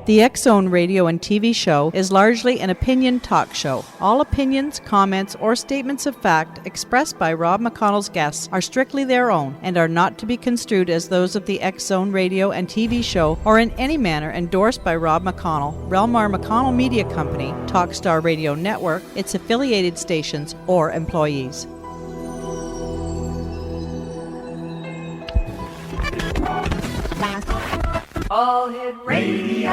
The X-Zone radio and TV show is largely an opinion talk show. All opinions, comments, or statements of fact expressed by Rob McConnell's guests are strictly their own and are not to be construed as those of the X-Zone radio and TV show or in any manner endorsed by Rob McConnell, Relmar McConnell Media Company, Talkstar Radio Network, its affiliated stations, or employees. All Hit Radio.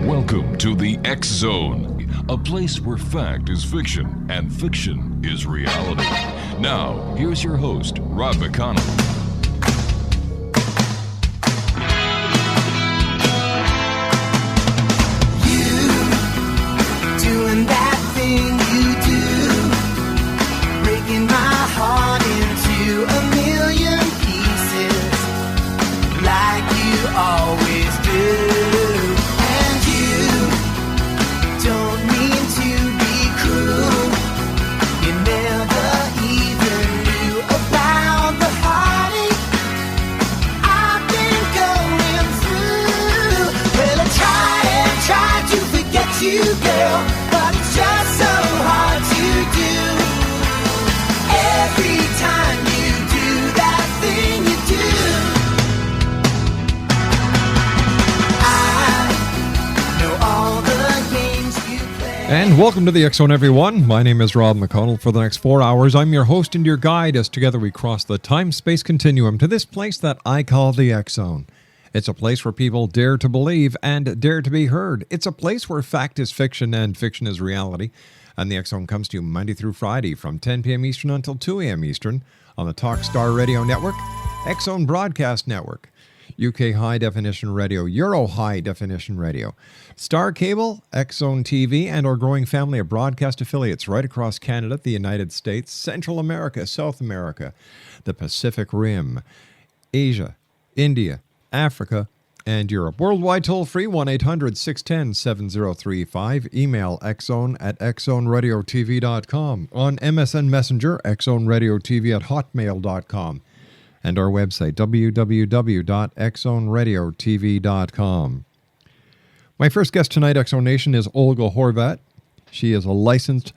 Welcome to the X-Zone, a place where fact is fiction and fiction is reality. Now, here's your host, Rob McConnell. You doing that thing you do, breaking my heart into a million pieces, like you always do. And you don't mean to be cruel. You never even knew about the heartache I've been going through. Well, I try to forget you, girl, but it's just so hard to do. Every time you do that thing you do, I know all the games you play. And welcome to the X-Zone, everyone. My name is Rob McConnell. For the next 4 hours, I'm your host and your guide as together we cross the time-space continuum to this place that I call the X-Zone. It's a place where people dare to believe and dare to be heard. It's a place where fact is fiction and fiction is reality. And the X-Zone comes to you Monday through Friday from 10 p.m. Eastern until 2 a.m. Eastern on the Talkstar Radio Network, X-Zone Broadcast Network, UK High Definition Radio, Euro High Definition Radio, Star Cable, X-Zone TV, and our growing family of broadcast affiliates right across Canada, the United States, Central America, South America, the Pacific Rim, Asia, India, Africa, and Europe. Worldwide toll-free, 1-800-610-7035. Email xzone@xzoneradiotv.com. On MSN Messenger, xzoneradiotv@hotmail.com. And our website, www.xzoneradiotv.com. My first guest tonight, X-Zone Nation, is OLGA HORVAT. She is a licensed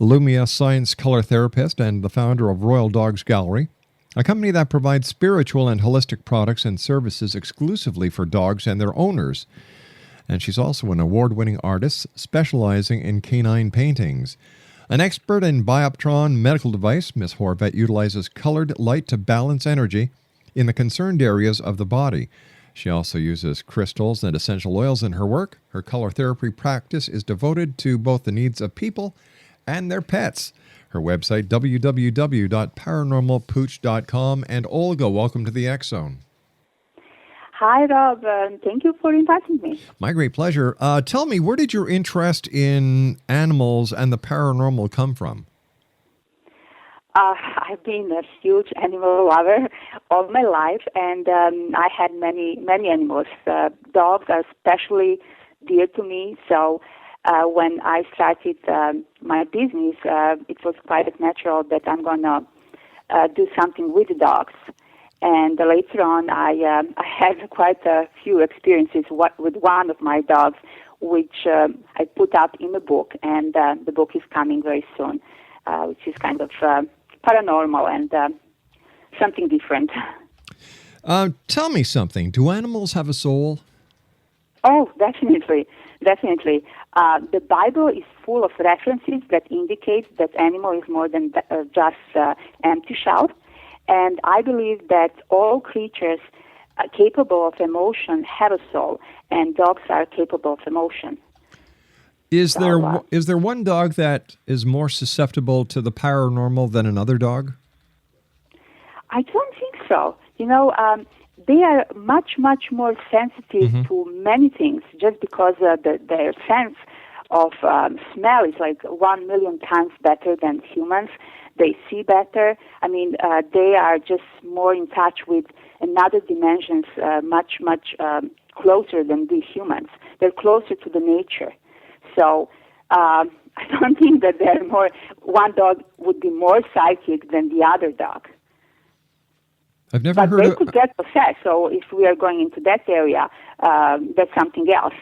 Lumia Science color therapist and the founder of Royal Dogs Gallery, a company that provides spiritual and holistic products and services exclusively for dogs and their owners. And she's also an award-winning artist specializing in canine paintings. An expert in Bioptron medical device, Ms. HORVAT utilizes colored light to balance energy in the concerned areas of the body. She also uses crystals and essential oils in her work. Her color therapy practice is devoted to both the needs of people and their pets. Her website, www.paranormalpooch.com. And Olga, welcome to the X-Zone. Hi, Rob. Thank you for inviting me. My great pleasure. Tell me, where did your interest in animals and the paranormal come from? I've been a huge animal lover all my life, and I had many animals. Dogs are especially dear to me, so when I started my business, it was quite natural that I'm going to do something with the dogs. And later on, I had quite a few experiences with one of my dogs, which I put up in the book, and the book is coming very soon, which is kind of paranormal and something different. Tell me something. Do animals have a soul? Oh, definitely. The Bible is full of references that indicate that animal is more than just empty shell. And I believe that all creatures capable of emotion have a soul, and dogs are capable of emotion. Is there one dog that is more susceptible to the paranormal than another dog? I don't think so. They are much more sensitive to many things just because their sense of smell is like 1 million times better than humans. They see better. I mean, they are just more in touch with another dimensions, much closer than we humans. They're closer to the nature. So I don't think that one dog would be more psychic than the other dog. I've never heard But they of... could get possessed, so if we are going into that area, that's something else.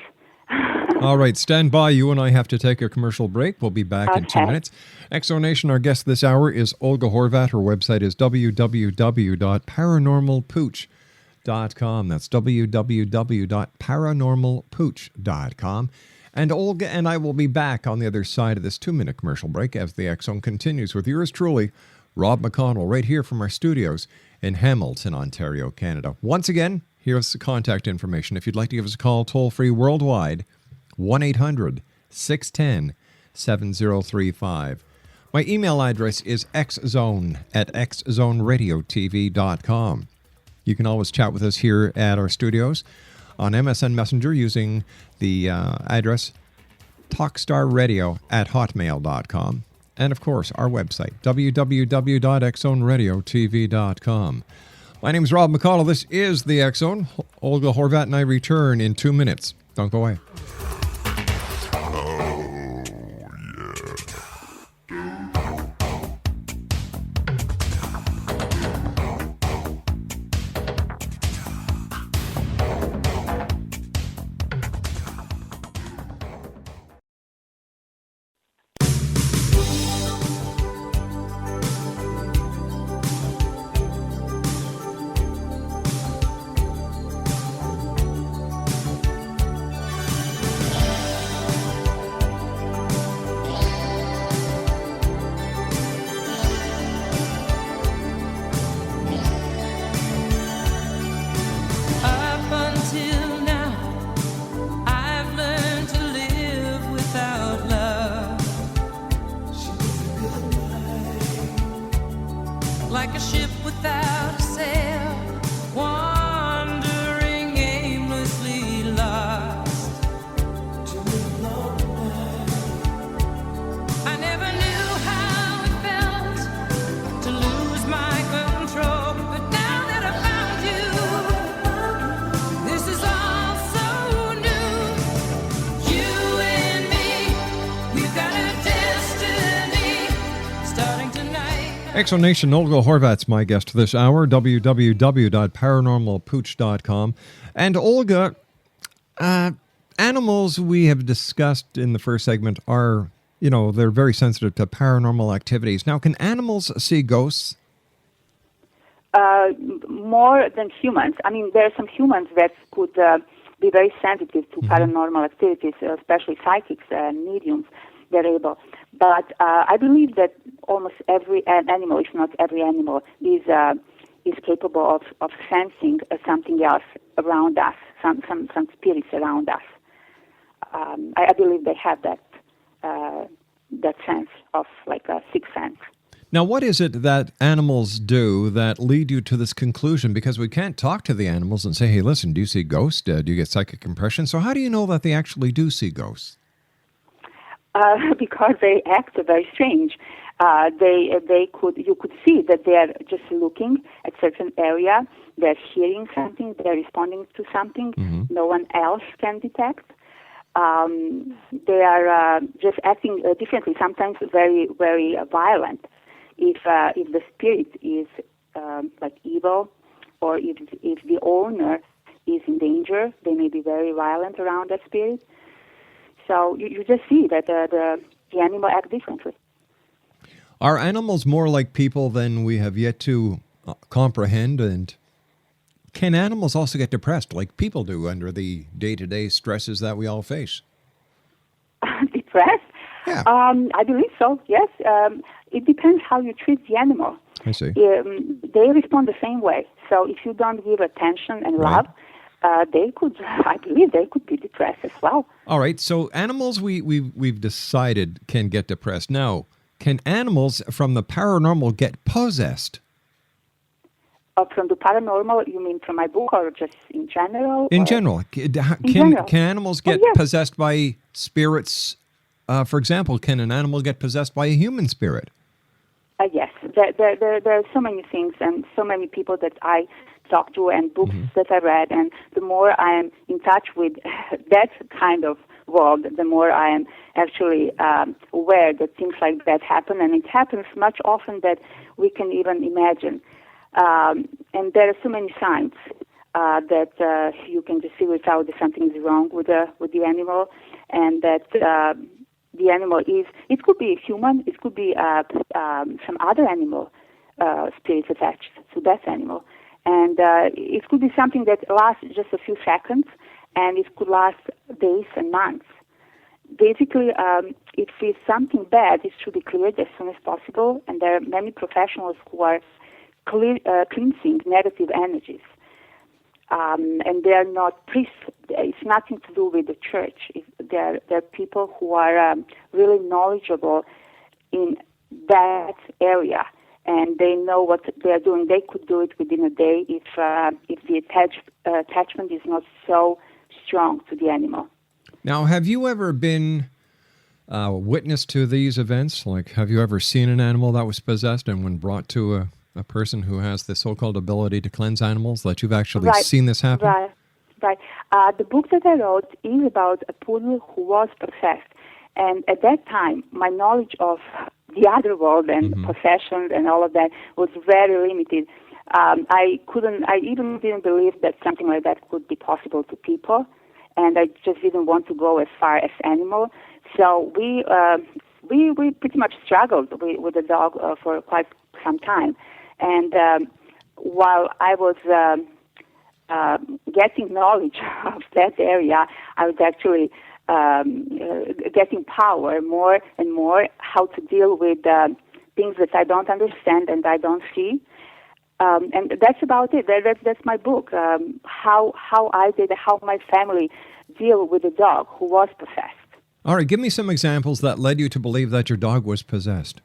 All right, stand by. You and I have to take a commercial break. We'll be back in 2 Okay. minutes. Exonation, our guest this hour is Olga Horvat. Her website is www.paranormalpooch.com. That's www.paranormalpooch.com. And Olga and I will be back on the other side of this 2-minute commercial break as the X Zone continues with yours truly, Rob McConnell, right here from our studios in Hamilton, Ontario, Canada. Once again, here's the contact information. If you'd like to give us a call toll-free worldwide, 1-800-610-7035. My email address is xzone@xzoneradiotv.com. You can always chat with us here at our studios on MSN Messenger using the address talkstarradio@hotmail.com. And, of course, our website, www.xzoneradiotv.com. My name is Rob McConnell. This is the X Zone. Olga Horvat and I return in 2 minutes. Don't go away. Up until now, I've learned to live without love. Like a ship without a sail, wandering aimlessly lost. I never knew how it felt to lose my control, but now that I found you, this is all so new. You and me, we've got a destiny starting tonight. Exonation, Olga Horvat's my guest this hour, www.paranormalpooch.com. And Olga, animals we have discussed in the first segment are, they're very sensitive to paranormal activities. Now, can animals see ghosts? More than humans. I mean, there are some humans that could be very sensitive to paranormal activities, especially psychics and mediums. They're able. But I believe that almost every animal, if not every animal, is capable of sensing something else around us, some spirits around us. I believe they have that sense of like a sixth sense. Now, what is it that animals do that lead you to this conclusion? Because we can't talk to the animals and say, hey, listen, do you see ghosts? Do you get psychic impressions? So how do you know that they actually do see ghosts? Because they act very strange. You could see that they are just looking at certain area. They're hearing something. They're responding to something no one else can detect. They are just acting differently. Sometimes very, very violent. If the spirit is like evil, or if the owner is in danger, they may be very violent around that spirit. So you just see that the animal act differently. Are animals more like people than we have yet to comprehend? And can animals also get depressed like people do under the day-to-day stresses that we all face? Depressed? Yeah. I believe so, yes. It depends how you treat the animal. I see. They respond the same way. So if you don't give attention and love, I believe they could be depressed as well. All right, so animals we've decided can get depressed. Now, can animals from the paranormal get possessed? From the paranormal, you mean from my book or just in general? In general. Can animals get possessed by spirits? For example, can an animal get possessed by a human spirit? Yes. There are so many things and so many people that I talk to and books that I read. And the more I am in touch with that kind of world, the more I am actually aware that things like that happen, and it happens much often that we can even imagine. And there are so many signs that you can just figure out that something is wrong with the animal, and that the animal is. It could be a human. It could be some other animal spirit attached to that animal, and it could be something that lasts just a few seconds, and it could last days and months. Basically, if it's something bad, it should be cleared as soon as possible, and there are many professionals who are cleansing negative energies. And they are not priests. It's nothing to do with the church. They're people who are really knowledgeable in that area, and they know what they're doing. They could do it within a day if the attachment is not so strong to the animal. Now, have you ever been witness to these events? Like, have you ever seen an animal that was possessed, and when brought to a person who has the so-called ability to cleanse animals, that you've actually seen this happen? Right. The book that I wrote is about a poodle who was possessed. And at that time, my knowledge of the other world and possessions and all of that was very limited. I even didn't believe that something like that could be possible to people, and I just didn't want to go as far as animal. So we pretty much struggled with the dog for quite some time. And while I was getting knowledge of that area, I was actually getting power more and more, how to deal with things that I don't understand and I don't see. And that's about it. That's my book, how my family deal with a dog who was possessed. All right, give me some examples that led you to believe that your dog was possessed.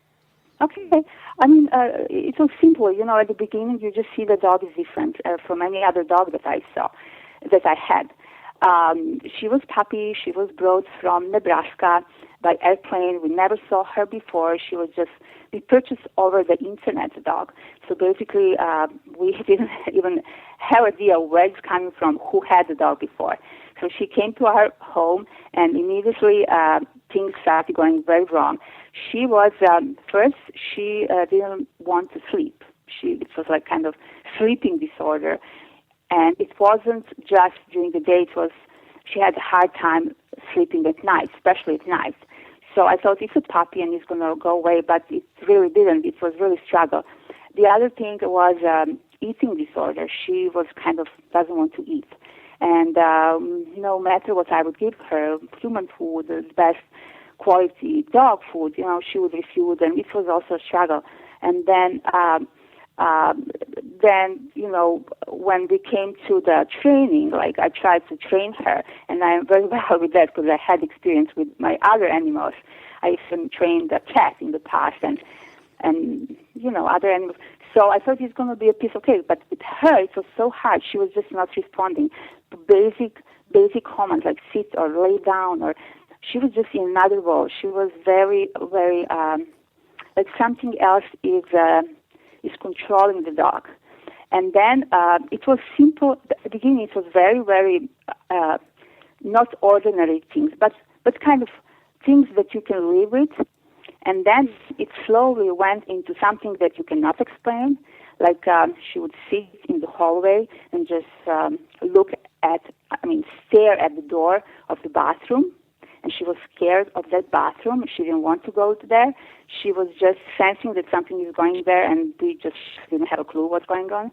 Okay. I mean, it was simple. You know, at the beginning, you just see the dog is different from any other dog that I had. She was puppy. She was brought from Nebraska by airplane. We never saw her before. We purchased over the internet the dog. So basically, we didn't even have idea where it's coming from, who had the dog before. So she came to our home, and immediately things started going very wrong. She was, first, she didn't want to sleep. It was like kind of sleeping disorder. And it wasn't just during the day. She had a hard time sleeping at night, especially at night. So I thought it's a puppy and it's going to go away, but it really didn't. It was really struggle. The other thing was eating disorder. She was kind of doesn't want to eat. And no matter what I would give her, human food, the best quality dog food, she would refuse, and it was also a struggle. And then, when we came to the training, like I tried to train her, and I am very well with that because I had experience with my other animals. I even trained a cat in the past, and other animals. So I thought it's going to be a piece of cake, but with her it was so hard. She was just not responding to basic commands like sit or lay down, or she was just in another world. She was very, very like something else is controlling the dog. And then it was simple. At the beginning, it was very, very not ordinary things, but kind of things that you can live with. And then it slowly went into something that you cannot explain. Like she would sit in the hallway and just stare at the door of the bathroom. And she was scared of that bathroom. She didn't want to go to there. She was just sensing that something is going there, and we just didn't have a clue what's going on.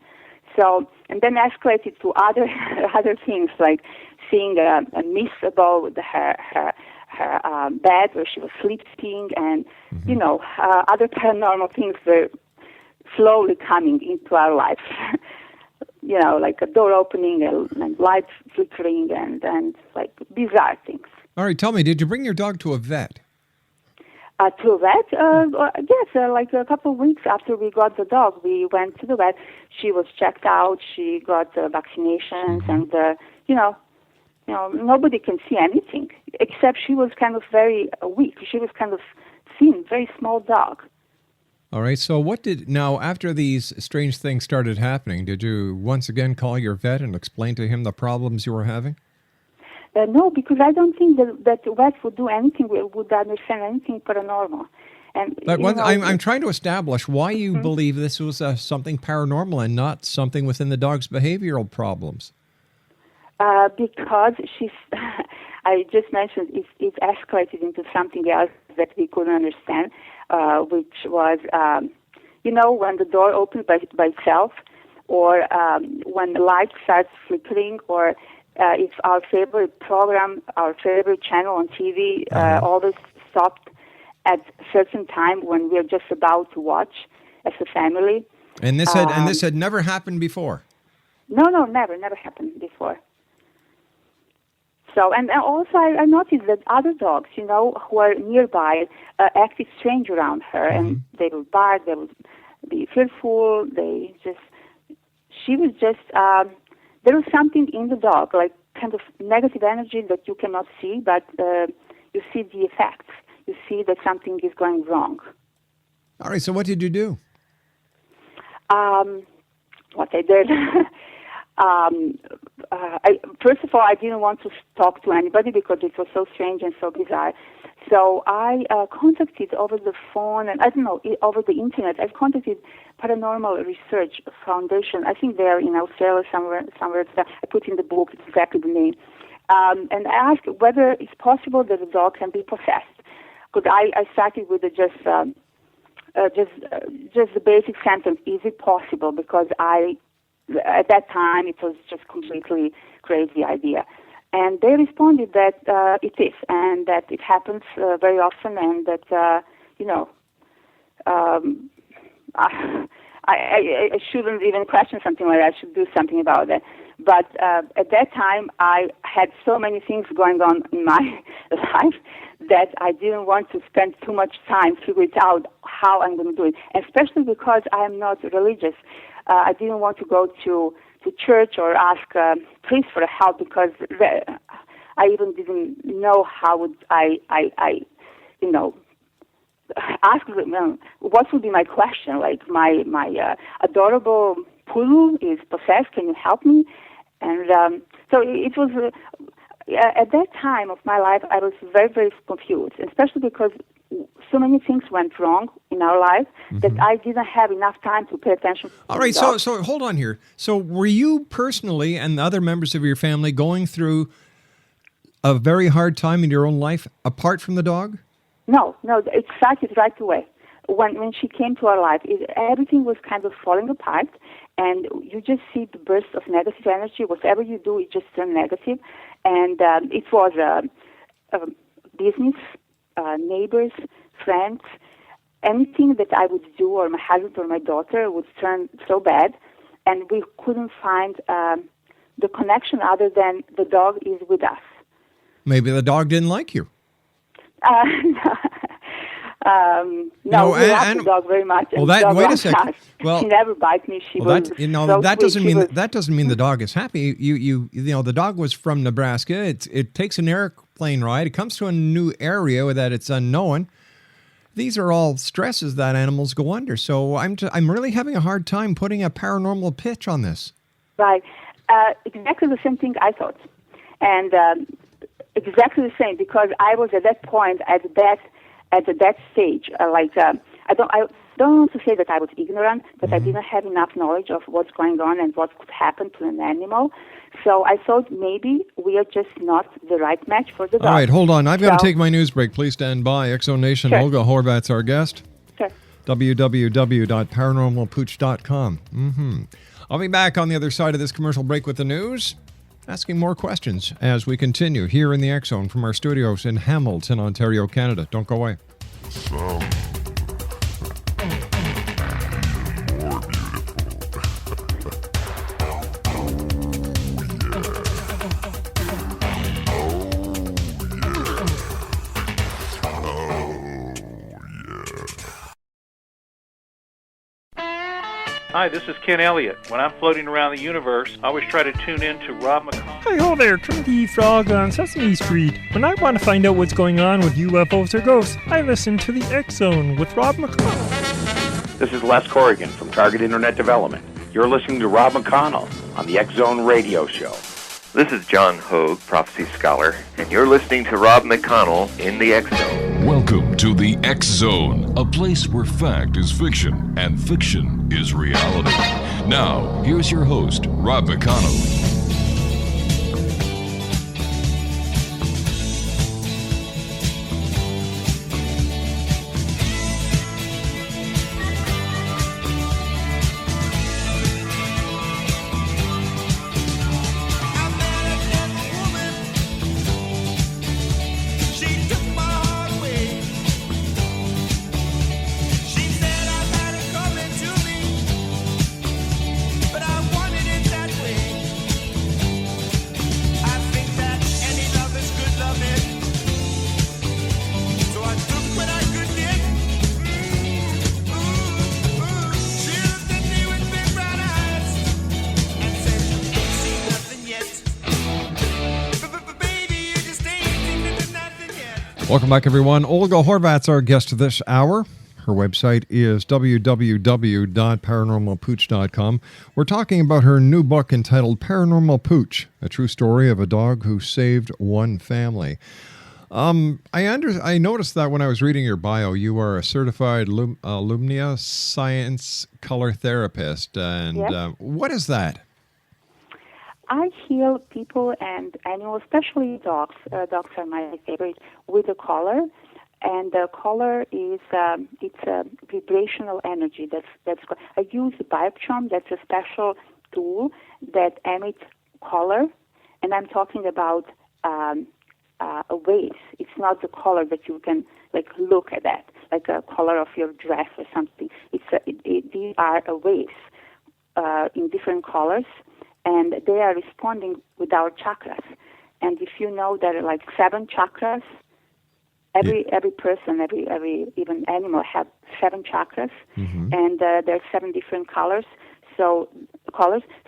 So, and then escalated to other things, like seeing a mist above her bed where she was sleeping, and other paranormal things were slowly coming into our lives. Like a door opening and lights flickering and like bizarre things. All right, tell me, did you bring your dog to a vet? To a vet? Yes, like a couple of weeks after we got the dog, we went to the vet. She was checked out. She got vaccinations, and nobody can see anything except she was kind of very weak. She was kind of thin, very small dog. All right, so now after these strange things started happening, did you once again call your vet and explain to him the problems you were having? No, because I don't think that vets would do anything, would understand anything paranormal. And But I'm trying to establish why you believe this was something paranormal and not something within the dog's behavioral problems. Because I just mentioned it escalated into something else that we couldn't understand, which was, when the door opens by itself, or when the light starts flickering, or if our favorite program, our favorite channel on TV always stopped at a certain time when we're just about to watch as a family. And this had never happened before. No, never happened before. So, and also I noticed that other dogs, who are nearby, acted strange around her, and they would bark, they would be fearful. She was just. There was something in the dog, like kind of negative energy that you cannot see, but you see the effects. You see that something is going wrong. All right. So, what did you do? What I did. First of all, I didn't want to talk to anybody because it was so strange and so bizarre. So I contacted over the phone, and over the internet. I've contacted Paranormal Research Foundation. I think they're in Australia somewhere. I put in the book exactly the name, and I asked whether it's possible that a dog can be possessed. Because I started with just the basic sentence: "Is it possible?" Because at that time, it was just completely crazy idea. And they responded that it is, and that it happens very often, and that, I shouldn't even question something like that. I should do something about it. But at that time, I had so many things going on in my life that I didn't want to spend too much time figuring out how I'm going to do it, especially because I'm not religious. I didn't want to go to church or ask priests for help because I even didn't know how would I ask them what would be my question. Like my adorable poodle is possessed. Can you help me? And so it was at that time of my life I was very, very confused, especially because so many things went wrong in our life that I didn't have enough time to pay attention. All right, so hold on here. So were you personally and the other members of your family going through a very hard time in your own life apart from the dog? No, it started right away. When she came to our life, everything was kind of falling apart, and you just see the burst of negative energy. Whatever you do, it just turned negative. And it was business, neighbors, friends, anything that I would do, or my husband or my daughter, would turn so bad, and we couldn't find the connection other than the dog is with us. Maybe the dog didn't like you. No, we love the dog very much. Well, wait a second. Well, she never bites me. That doesn't mean the dog is happy. The dog was from Nebraska. It takes an airplane ride. It comes to a new area that it's unknown. These are all stresses that animals go under. So I'm really having a hard time putting a paranormal pitch on this. Right. Exactly the same thing I thought, and exactly the same because I was at that point at that stage. I don't want to say that I was ignorant, but I didn't have enough knowledge of what's going on and what could happen to an animal. So I thought maybe we are just not the right match for the dog. All right, hold on. I've got to take my news break. Please stand by. Exo Nation, sure. Olga Horvat's our guest. Sure. www.paranormalpooch.com. I'll be back on the other side of this commercial break with the news, asking more questions as we continue here in the X Zone from our studios in Hamilton, Ontario, Canada. Don't go away. Hi, this is Ken Elliott. When I'm floating around the universe, I always try to tune in to Rob McConnell. Hey ho there, Trinity Frog on Sesame Street. When I want to find out what's going on with UFOs or ghosts, I listen to the X Zone with Rob McConnell. This is Les Corrigan from Target Internet Development. You're listening to Rob McConnell on the X Zone Radio Show. This is John Hogue, prophecy scholar, and you're listening to Rob McConnell in the X Zone. Welcome to the X Zone, a place where fact is fiction and fiction is reality. Now, here's your host, Rob McConnell. Welcome back, everyone. Olga HORVAT's our guest this hour. Her website is www.paranormalpooch.com. We're talking about her new book entitled Paranormal Pooch, a true story of a dog who saved one family. I noticed that when I was reading your bio, you are a certified Lumnia science color therapist. And Yes. What is that? I heal people and animals, especially dogs. Dogs are my favorite, with the color. And the color is it's a vibrational energy. I use the bioptron. That's a special tool that emits color, and I'm talking about waves. It's not the color that you can look at that, like a color of your dress or something. These are waves in different colors. And they are responding with our chakras. And if you know there are like 7 chakras, every person, every even animal have 7 chakras, and there are 7 different colors. So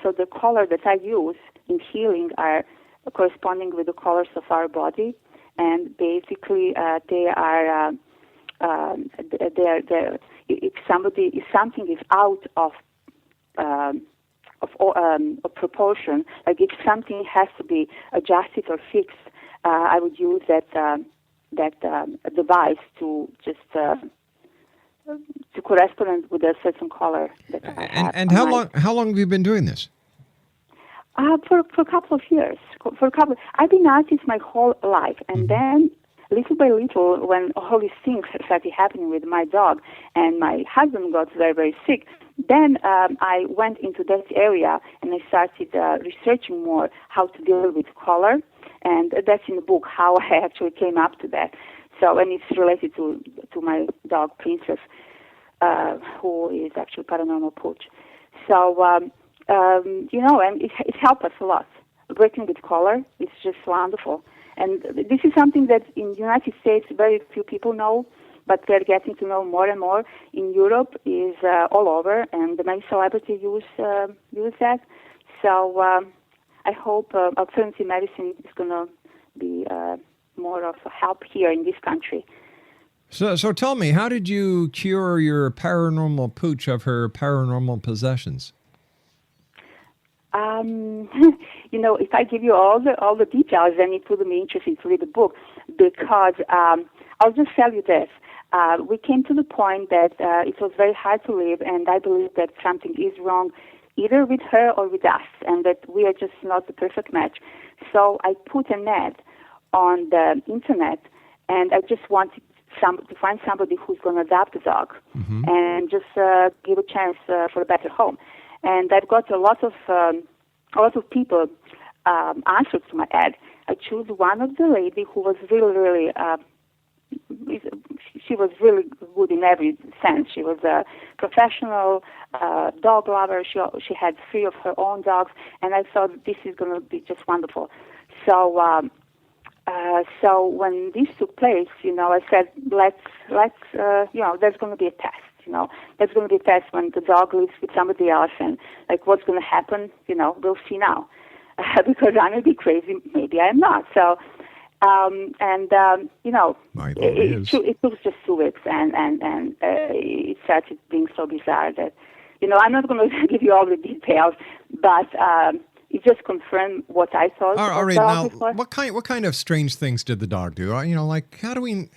the color that I use in healing are corresponding with the colors of our body, and basically they are if something is out of proportion, like if something has to be adjusted or fixed, I would use that device to just to correspond with a certain color that I have. And how long have you been doing this? For a couple of years. I've been artist my whole life, and then little by little, when all these things started happening with my dog, and my husband got very, very sick, then I went into that area and I started researching more how to deal with color, and that's in the book how I actually came up to that. So, and it's related to my dog Princess, who is actually Paranormal Pooch. So, and it helped us a lot. Working with color is just wonderful. And this is something that in the United States very few people know, but they're getting to know more and more. In Europe is all over, and many celebrities use that. So I hope alternative medicine is going to be more of a help here in this country. So tell me, how did you cure your paranormal pooch of her paranormal possessions? If I give you all the details, then it wouldn't be interesting to read the book, because I'll just tell you this. We came to the point that it was very hard to live, and I believe that something is wrong either with her or with us, and that we are just not the perfect match. So I put an ad on the internet, and I just wanted to find somebody who's going to adopt a dog and just give a chance for a better home. And I've got a lot of people answered to my ad. I chose one of the lady who was really, she was really good in every sense. She was a professional dog lover. She had 3 of her own dogs, and I thought this is going to be just wonderful. So when this took place, I said, let's there's going to be a test. There's going to be a test when the dog lives with somebody else, and what's going to happen, we'll see now. Because I may be crazy, maybe I'm not. So, it took just 2 weeks, and it started being so bizarre that, I'm not going to give you all the details, but it just confirmed what I thought. All right, dog now, before. what kind of strange things did the dog do? Like how do we?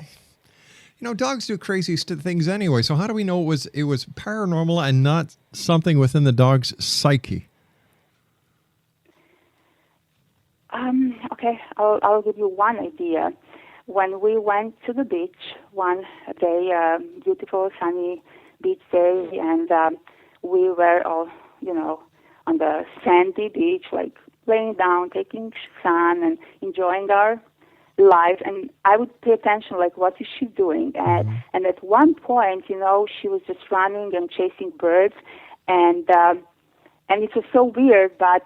Dogs do crazy things anyway. So how do we know it was paranormal and not something within the dog's psyche? Okay, I'll give you one idea. When we went to the beach one day, beautiful sunny beach day, and we were all, on the sandy beach, like laying down, taking sun, and enjoying our life. And I would pay attention, like, what is she doing? And at one point, she was just running and chasing birds, and it was so weird, but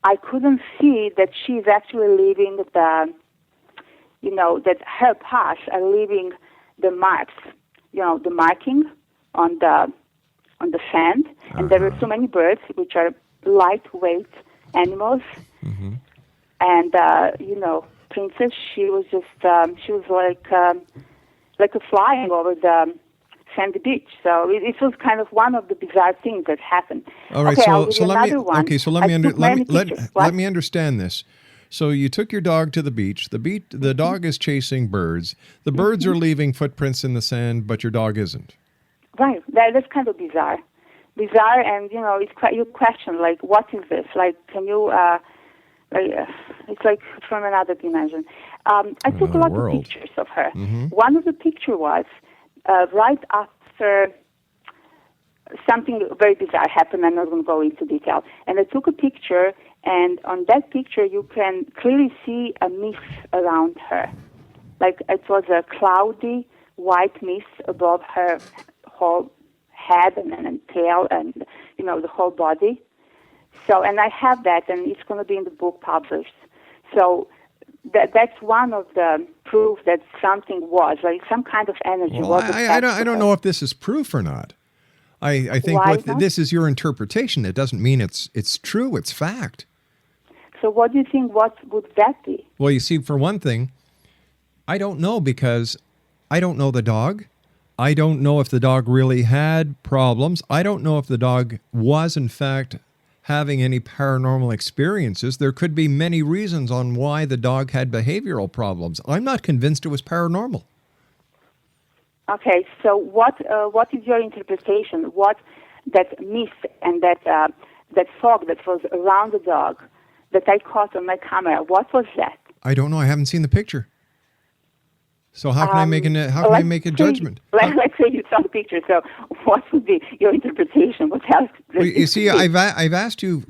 I couldn't see that she's actually leaving that her paths are leaving the marks, the marking on the sand. And there were so many birds, which are lightweight animals. Mm-hmm. And, Princess, she was like a flying over the sandy beach. So it was kind of one of the bizarre things that happened. All right, okay, so let me understand this. So you took your dog to the beach. The dog is chasing birds. The birds are leaving footprints in the sand, but your dog isn't. Right. That's kind of bizarre. Bizarre, and you question, like, what is this? Like, can you? It's like from another dimension. I took a lot of pictures of her. Mm-hmm. One of the pictures was right after something very bizarre happened. I'm not going to go into detail. And I took a picture, and on that picture you can clearly see a mist around her. Like it was a cloudy white mist above her whole head and tail and, the whole body. So, and I have that, and it's going to be in the book published. So that's one of the proof that something was, like some kind of energy. Well, I don't know if this is proof or not. I think this is your interpretation. It doesn't mean it's true. It's fact. So what do you think? What would that be? Well, you see, for one thing, I don't know because I don't know the dog. I don't know if the dog really had problems. I don't know if the dog was, in fact, having any paranormal experiences. There could be many reasons on why the dog had behavioral problems. I'm not convinced it was paranormal. Okay, so what is your interpretation? What that mist and that fog that was around the dog that I caught on my camera? What was that? I don't know. I haven't seen the picture. So how can I make a judgment? Let's say you saw the picture. So what would be your interpretation? What else? Well, you see, I've asked you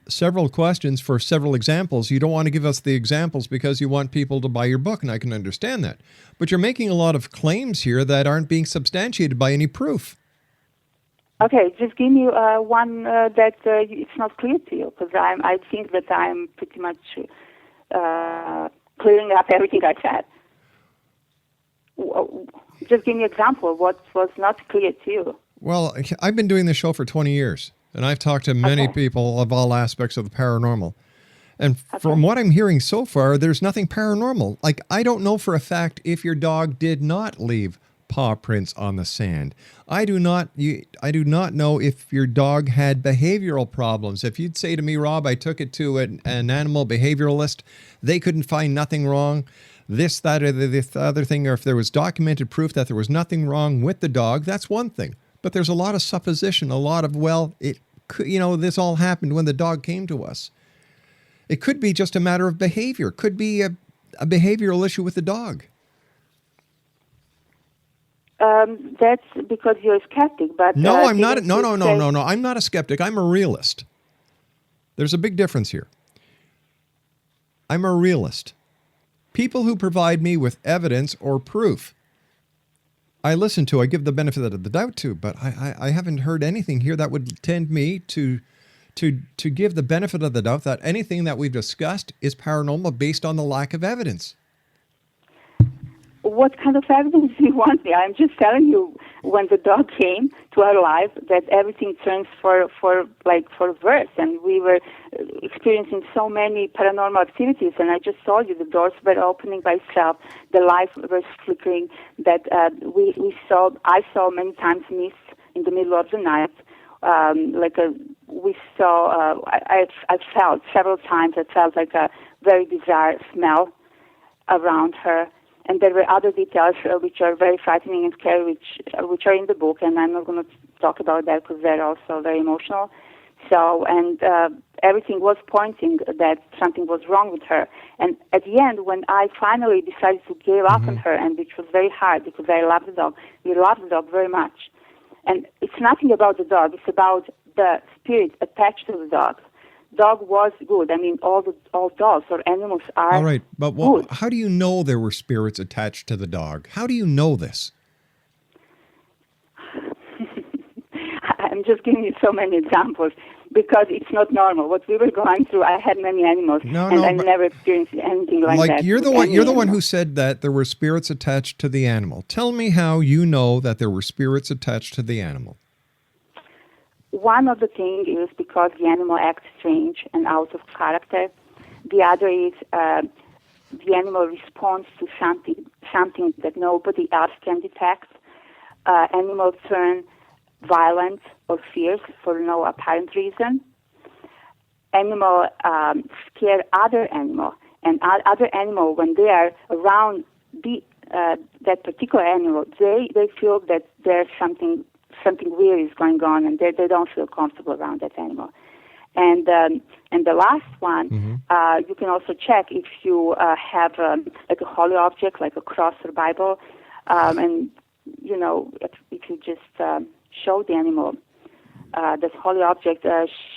several questions for several examples. You don't want to give us the examples because you want people to buy your book, and I can understand that. But you're making a lot of claims here that aren't being substantiated by any proof. Okay, just give me one that it's not clear to you, because I think that I'm pretty much clearing up everything I said. Just give me an example of what was not clear to you. Well, I've been doing this show for 20 years, and I've talked to many people of all aspects of the paranormal. And from what I'm hearing so far, there's nothing paranormal. Like, I don't know for a fact if your dog did not leave paw prints on the sand. I do not know if your dog had behavioral problems. If you'd say to me, Rob, I took it to an animal behavioralist, they couldn't find nothing wrong. This, that, or this other thing, or if there was documented proof that there was nothing wrong with the dog, that's one thing. But there's a lot of supposition, a lot of, this all happened when the dog came to us. It could be just a matter of behavior. Could be a behavioral issue with the dog. That's because you're a skeptic, but... No, I'm not. No. I'm not a skeptic. I'm a realist. There's a big difference here. I'm a realist. People who provide me with evidence or proof, I listen to, I give the benefit of the doubt to, but I haven't heard anything here that would tend me to give the benefit of the doubt that anything that we've discussed is paranormal based on the lack of evidence. What kind of evidence do you want me? I'm just telling you, when the dog came to our life, that everything turns for worse, and we were experiencing so many paranormal activities. And I just told you the doors were opening by itself, the lights were flickering. That I saw many times mist in the middle of the night, like a we saw, I felt several times, I felt like a very bizarre smell around her. And there were other details which are very frightening and scary, which are in the book, and I'm not going to talk about that because they're also very emotional. So, and everything was pointing that something was wrong with her. And at the end, when I finally decided to give up on her, and which was very hard because I love the dog, we love the dog very much. And it's nothing about the dog, it's about the spirit attached to the dog. Dog was good. I mean, all dogs or animals are all right, but good. how do you know there were spirits attached to the dog? How do you know this? I'm just giving you so many examples because it's not normal. What we were going through, I had many animals, and I never experienced anything like that. You're the one who said that there were spirits attached to the animal. Tell me how you know that there were spirits attached to the animal. One of the things is because the animal acts strange and out of character. The other is the animal responds to something that nobody else can detect. Animals turn violent or fierce for no apparent reason. Animal scare other animal, and other animal, when they are around that particular animal, they feel that there's something weird is going on, and they don't feel comfortable around that animal. And the last one, you can also check if you have like a holy object, like a cross or Bible, and you know if you just show the animal this holy object,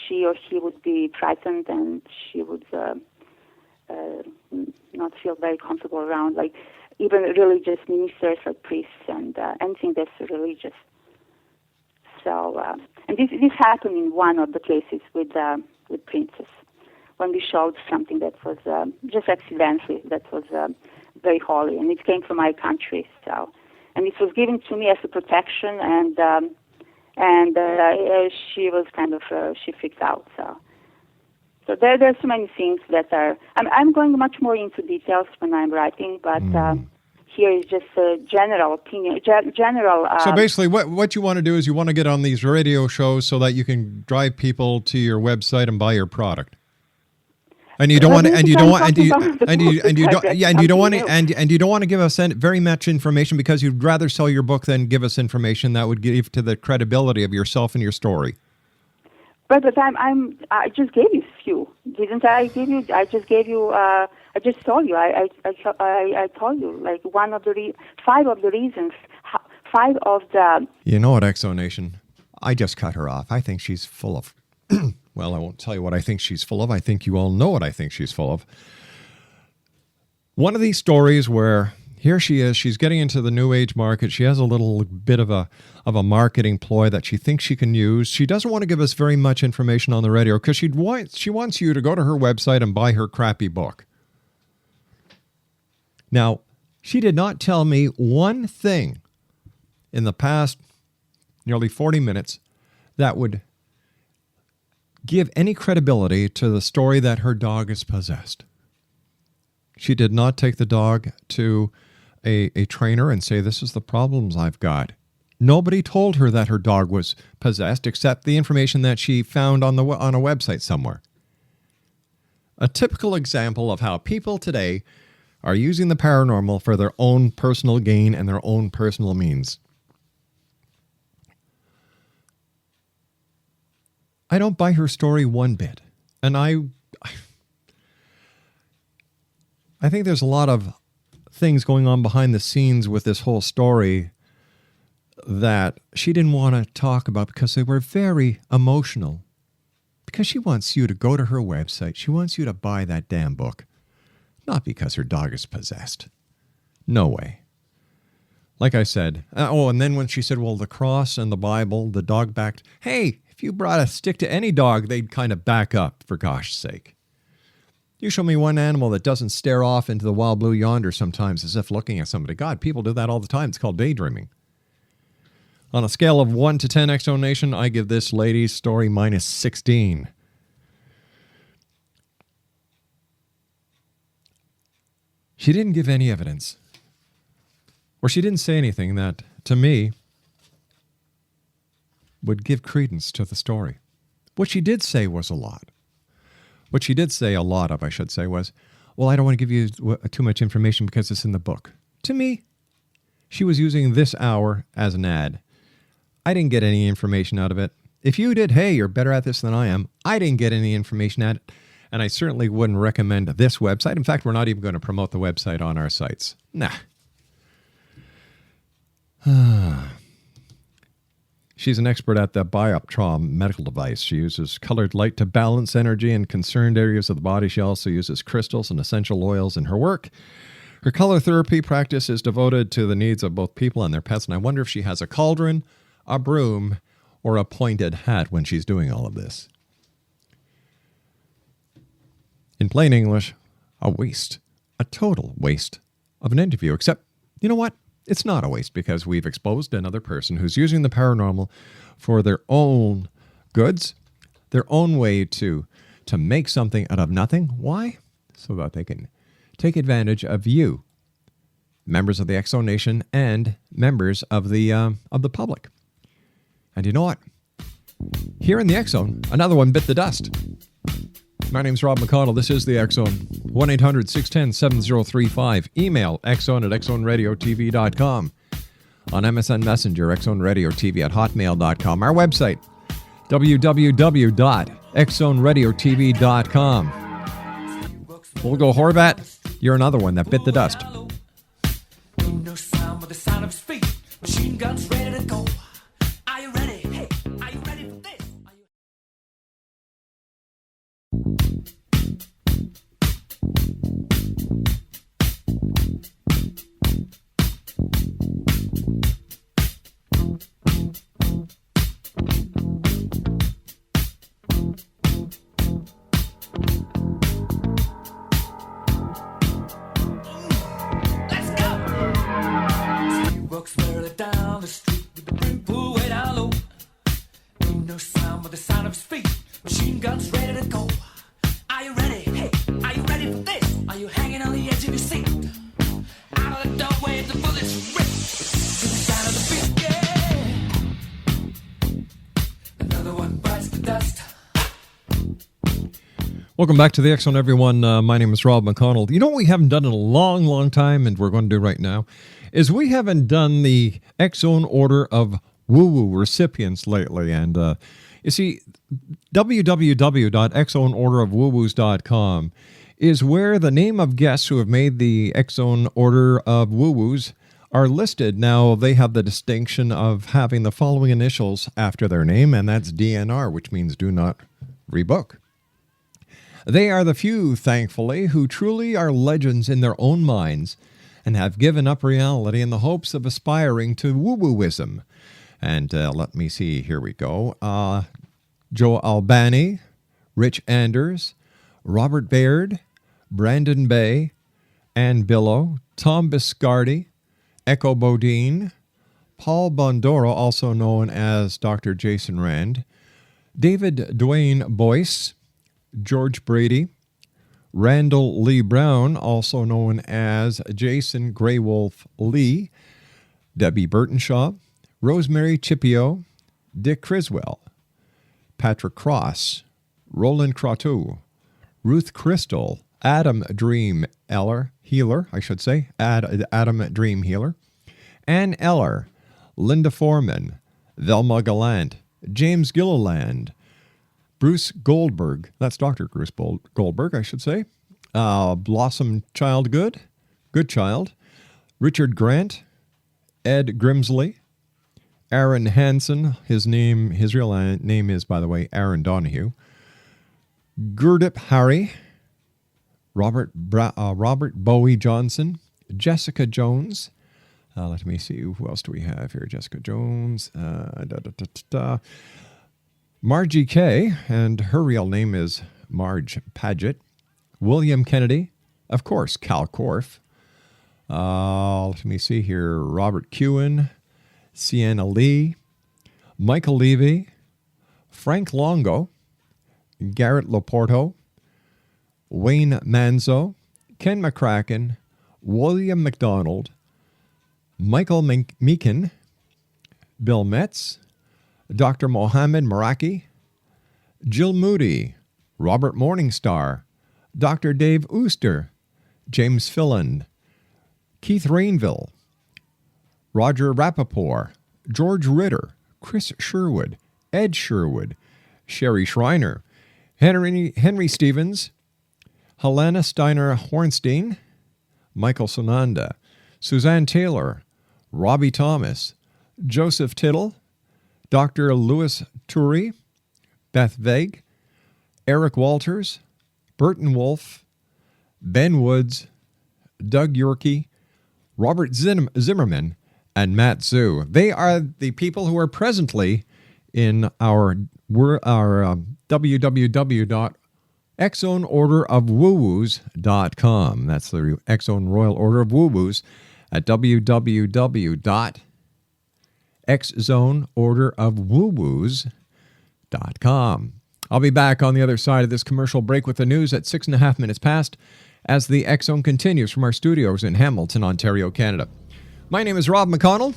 she or he would be frightened, and she would not feel very comfortable around, like even religious ministers or priests and anything that's religious. So, and this happened in one of the cases with Princess, when we showed something that was just accidentally, that was very holy, and it came from my country. So, and it was given to me as a protection, and she was kind of she freaked out. So there's so many things that are. I'm going much more into details when I'm writing, but. Here is just a general opinion. So basically, what you want to do is you want to get on these radio shows so that you can drive people to your website and buy your product. And you don't want to, and you don't want to give us very much information because you'd rather sell your book than give us information that would give to the credibility of yourself and your story. But I just gave you a few, didn't I? I just gave you. I just told you. I told you like five of the reasons. Five of the. You know what, Exonation? I just cut her off. I think she's full of. Well, I won't tell you what I think she's full of. I think you all know what I think she's full of. One of these stories where here she is. She's getting into the New Age market. She has a little bit of a marketing ploy that she thinks she can use. She doesn't want to give us very much information on the radio because she wants you to go to her website and buy her crappy book. Now, she did not tell me one thing in the past nearly 40 minutes that would give any credibility to the story that her dog is possessed. She did not take the dog to a trainer and say, this is the problems I've got. Nobody told her that her dog was possessed except the information that she found on a website somewhere. A typical example of how people today are using the paranormal for their own personal gain and their own personal means. I don't buy her story one bit. And I think there's a lot of things going on behind the scenes with this whole story that she didn't want to talk about because they were very emotional. Because she wants you to go to her website. She wants you to buy that damn book. Not because her dog is possessed. No way. Like I said, and then when she said, well, the cross and the Bible, the dog backed. Hey, if you brought a stick to any dog, they'd kind of back up, for gosh sake. You show me one animal that doesn't stare off into the wild blue yonder sometimes as if looking at somebody. God, people do that all the time. It's called daydreaming. On a scale of 1 to 10, Exonation, I give this lady's story minus 16. She didn't give any evidence. Or she didn't say anything that, to me, would give credence to the story. What she did say was a lot. What she did say a lot of, I should say, was, well, I don't want to give you too much information because it's in the book. To me, she was using this hour as an ad. I didn't get any information out of it. If you did, hey, you're better at this than I am. I didn't get any information out of it. And I certainly wouldn't recommend this website. In fact, we're not even going to promote the website on our sites. Nah. She's an expert at the bioptron medical device. She uses colored light to balance energy in concerned areas of the body. She also uses crystals and essential oils in her work. Her color therapy practice is devoted to the needs of both people and their pets. And I wonder if she has a cauldron, a broom, or a pointed hat when she's doing all of this. In plain English, a waste. A total waste of an interview. Except, you know what? It's not a waste because we've exposed another person who's using the paranormal for their own goods, their own way to make something out of nothing. Why? So that they can take advantage of you, members of the Exo Nation and members of the public. And you know what? Here in the X Zone, another one bit the dust. My name's Rob McConnell. This is the X Zone. 1-800-610-7035. Email xzone@xzoneradiotv.com. On MSN Messenger, xzoneradiotv at hotmail.com. Our website, www.xzoneradiotv.com. We'll go HORVAT. You're another one that bit the dust. No sound but the sound of his feet. Machine guns ready to go. Are you ready? Hey, are you ready for this? Let's go. He walks further down the street with the brim pulled way down low. No sound but the sound of his feet. Machine guns ready to go. Are you ready? Hey, are you ready for this? Are you hanging on the edge of your seat? Out of the doorway, the bullets rip to the sound of the beat. Yeah. Another one bites the dust. Welcome back to the X Zone, everyone. My name is Rob McConnell. You know what we haven't done in a long, long time, and we're going to do right now, is we haven't done the X Zone order of woo-woo recipients lately. And you see, www.xzoneorderofwoos.com is where the name of guests who have made the X Zone order of woo-woos are listed. Now, they have the distinction of having the following initials after their name, and that's DNR, which means do not rebook. They are the few, thankfully, who truly are legends in their own minds and have given up reality in the hopes of aspiring to woo-wooism. And let me see, here we go. Joe Albani, Rich Anders, Robert Baird, Brandon Bay, Ann Billow, Tom Biscardi, Echo Bodine, Paul Bondoro, also known as Dr. Jason Rand, David Dwayne Boyce, George Brady, Randall Lee Brown, also known as Jason Greywolf Lee, Debbie Burtonshaw, Rosemary Chipio, Dick Criswell, Patrick Cross, Roland Croteau, Ruth Crystal, Adam Dream Healer, Adam Dream Healer, Ann Eller, Linda Foreman, Velma Gallant, James Gilliland, Bruce Goldberg, that's Dr. Bruce Goldberg, I should say, Blossom Childgood, Good Child, Richard Grant, Ed Grimsley, Aaron Hansen, his real name is, by the way, Aaron Donahue, Gurdip Harry, Robert Bowie Johnson, Jessica Jones. Let me see, who else do we have here? Jessica Jones, Margie Kay, and her real name is Marge Paget, William Kennedy, of course, Cal Korff. Let me see here, Robert Kewen, Sienna Lee, Michael Levy, Frank Longo, Garrett Loporto, Wayne Manzo, Ken McCracken, William McDonald, Michael Meekin, Bill Metz, Dr. Mohammed Maraki, Jill Moody, Robert Morningstar, Dr. Dave Ooster, James Filland, Keith Rainville, Roger Rappaport, George Ritter, Chris Sherwood, Ed Sherwood, Sherry Schreiner, Henry Stevens, Helena Steiner Hornstein, Michael Sonanda, Suzanne Taylor, Robbie Thomas, Joseph Tittle, Dr. Louis Turi, Beth Vague, Eric Walters, Burton Wolf, Ben Woods, Doug Yorkie, Robert Zimmerman, and Matt Zhu. They are the people who are presently in our www.xzoneorderofwoos.com. That's the X Zone Royal Order of Woo-Woos at www.xzoneorderofwoos.com. I'll be back on the other side of this commercial break with the news at 6.5 minutes past as the X Zone continues from our studios in Hamilton, Ontario, Canada. My name is Rob McConnell.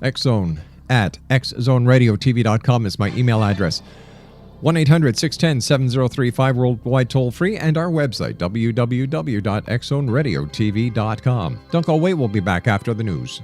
X Zone at xzoneradiotv.com is my email address. 1-800-610-7035 worldwide toll free, and our website, www.xzoneradiotv.com. Don't go away, we'll be back after the news.